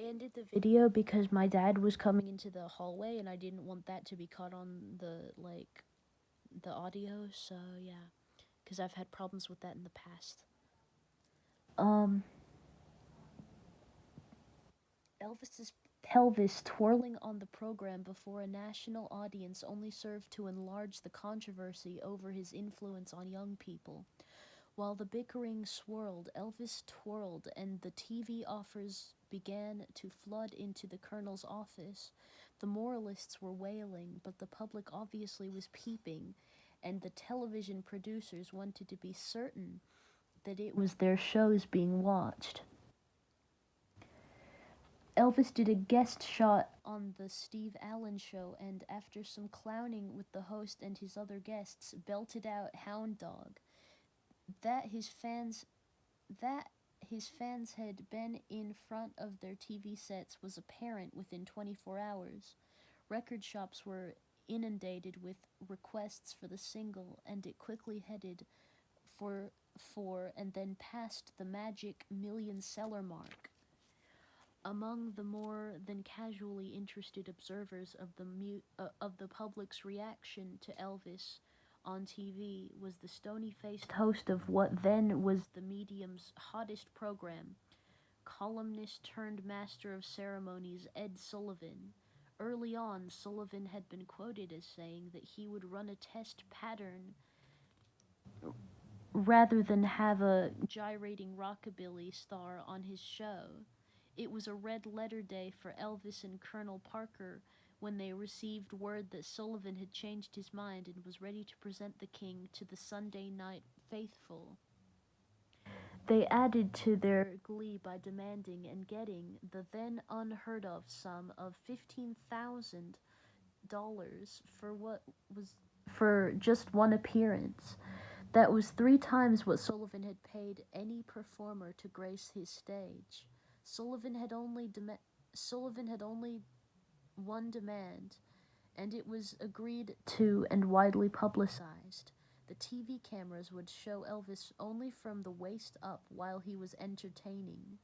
I ended the video because my dad was coming into the hallway and I didn't want that to be caught on the audio, so yeah. Because I've had problems with that in the past. Elvis's pelvis twirling on the program before a national audience only served to enlarge the controversy over his influence on young people. While the bickering swirled, Elvis twirled, and the TV offers began to flood into the colonel's office. The moralists were wailing, but the public obviously was peeping, and the television producers wanted to be certain that it was their shows being watched. Elvis did a guest shot on the Steve Allen show and, after some clowning with the host and his other guests, belted out "Hound Dog." That his fans had been in front of their TV sets was apparent within 24 hours. Record shops were inundated with requests for the single, and it quickly headed for and then passed the magic million seller mark. Among the more than casually interested observers of the public's reaction to Elvis on TV was the stony-faced host of what then was the medium's hottest program, columnist turned master of ceremonies Ed Sullivan. Early on, Sullivan had been quoted as saying that he would run a test pattern rather than have a gyrating rockabilly star on his show. It was a red-letter day for Elvis and Colonel Parker when they received word that Sullivan had changed his mind and was ready to present the king to the Sunday night faithful. They added to their glee by demanding and getting the then unheard-of sum of $15,000 for just one appearance. That was 3 times what Sullivan had paid any performer to grace his stage. Sullivan had only one demand, and it was agreed to and widely publicized. The TV cameras would show Elvis only from the waist up while he was entertaining.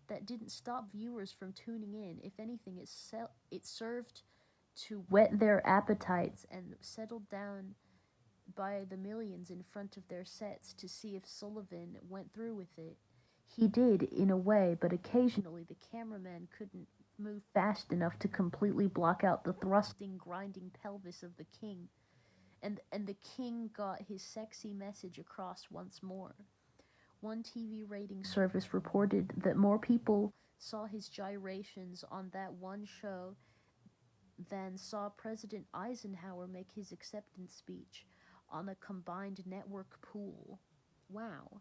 That didn't stop viewers from tuning in. If anything, it served to whet their appetites and settled down by the millions in front of their sets to see if Sullivan went through with it. He did, in a way, but occasionally the cameraman couldn't move fast enough to completely block out the thrusting, grinding pelvis of the king, and the king got his sexy message across once more. One TV rating service reported that more people saw his gyrations on that one show than saw President Eisenhower make his acceptance speech on a combined network pool. Wow.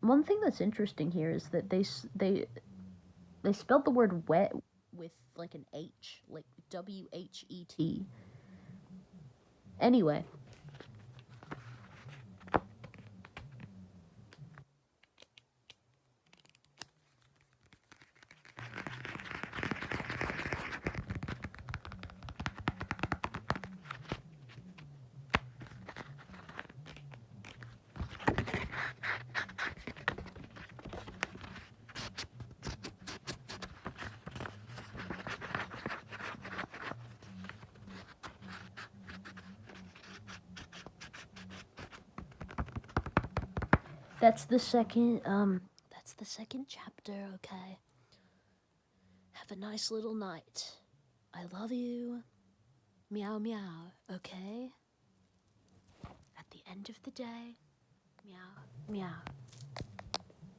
One thing that's interesting here is that they spelled the word wet with like an H, like WHET. Anyway, that's the second chapter, okay? Have a nice little night. I love you. Meow meow, okay? At the end of the day, meow meow.